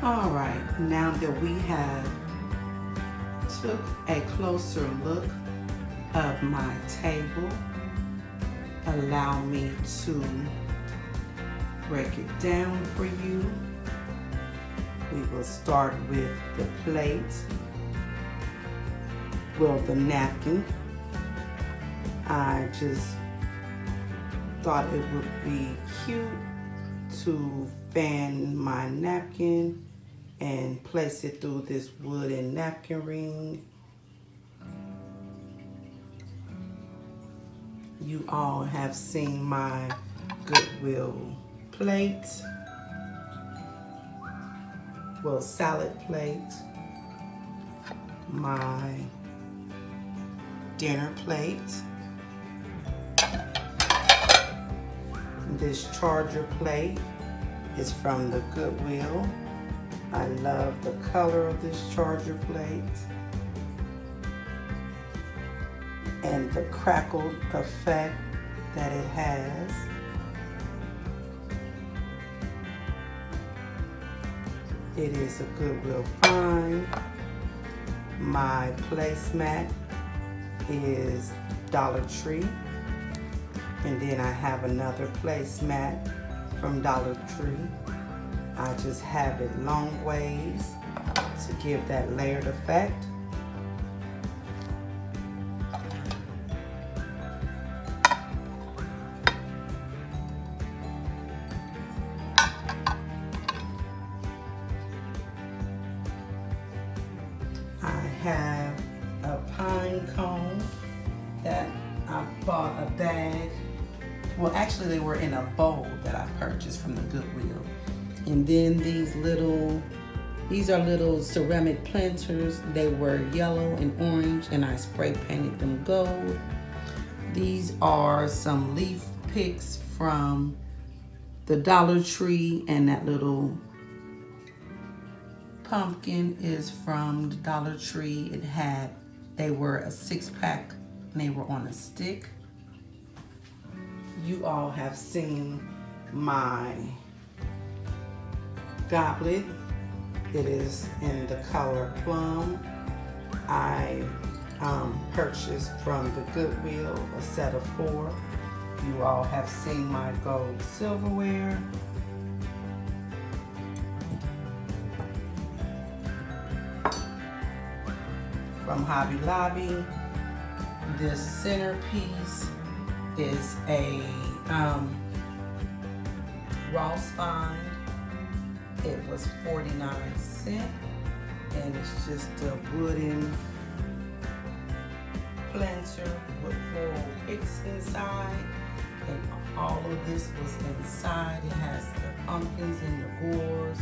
All right, now that we have took a closer look of my table, allow me to break it down for you. We will start with the plate, well, the napkin. I just thought it would be cute to fan my napkin and place it through this wooden napkin ring. You all have seen my Goodwill plate, well, salad plate, my dinner plate, this charger plate is from the Goodwill. I love the color of this charger plate and the crackled effect that it has. It is a Goodwill find. My placemat is Dollar Tree. And then I have another placemat from Dollar Tree. I just have it long ways to give that layered effect. I have a pine cone that I bought a bag. Well, actually they were in a bowl that I purchased from the Goodwill. And then these are little ceramic planters. They were yellow and orange and I spray painted them gold. These are some leaf picks from the Dollar Tree, and that little pumpkin is from the Dollar Tree. They were a 6-pack and they were on a stick. You all have seen my goblet. It is in the color plum. I purchased from the Goodwill a set of 4. You all have seen my gold silverware. From Hobby Lobby. This centerpiece is a Ross find. It was 49 cents, and it's just a wooden planter with 4 picks inside, and all of this was inside. It has the pumpkins and the gourds,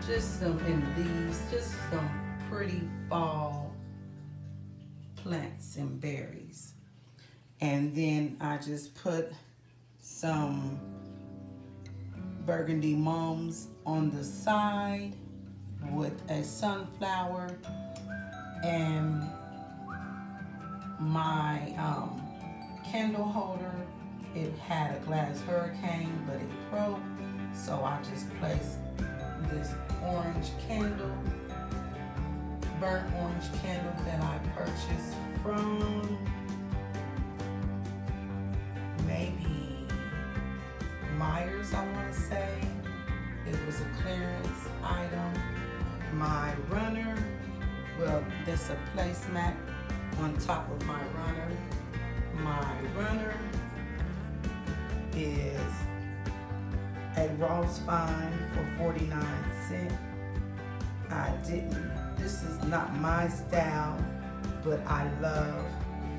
just some in leaves, just some pretty fall plants and berries. And then I just put some burgundy mums on the side with a sunflower, and my candle holder, it had a glass hurricane but it broke, so I just placed this orange candle, burnt orange candle that I purchased from maybe Myers, I want to say. It was a clearance item. My runner, well, there's a placemat on top of my runner. My runner is a Ross find for 49 cents. This is not my style, but I love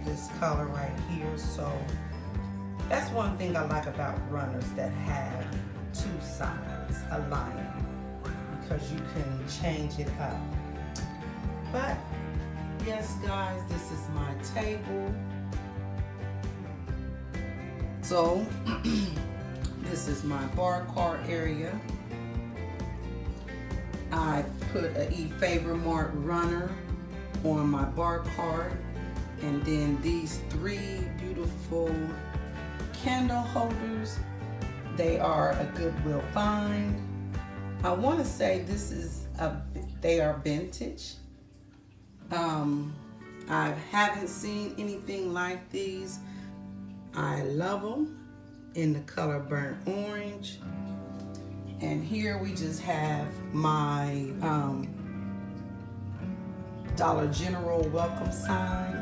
this color right here. So that's one thing I like about runners that have 2 sides aligning, because you can change it up. But yes, guys, this is my table. So this is my bar cart area. I put a E Favor Mart runner on my bar cart, and then these 3 beautiful candle holders. They are a Goodwill find. I want to say they are vintage. I haven't seen anything like these. I love them in the color burnt orange. And here we just have my Dollar General welcome sign.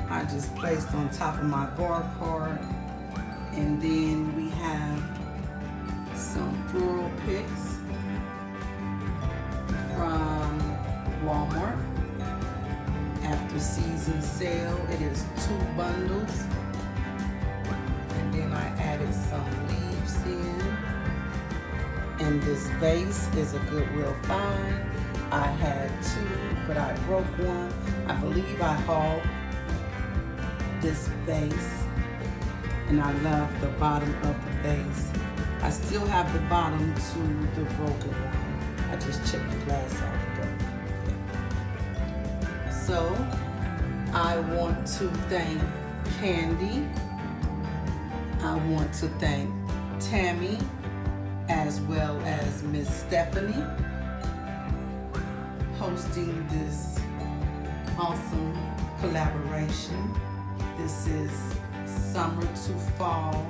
I just placed on top of my bar card. And then we have some floral picks from Walmart. After season sale, it is 2 bundles. And then I added some leaves in. And this vase is a Goodwill find. I had 2, but I broke one. I believe I hauled this vase. And I love the bottom of the vase. I still have the bottom to the broken one. I just chipped the glass off. So I want to thank Candy. I want to thank Tammy, as well as Miss Stephanie, hosting this awesome collaboration. This is Summer to Fall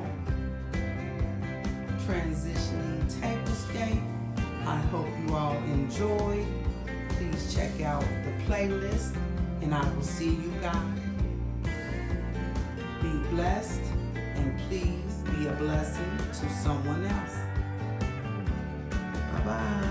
Transitioning Tablescape. I hope you all enjoyed. Please check out the playlist, and I will see you guys. Be blessed, and please be a blessing to someone else. Bye-bye.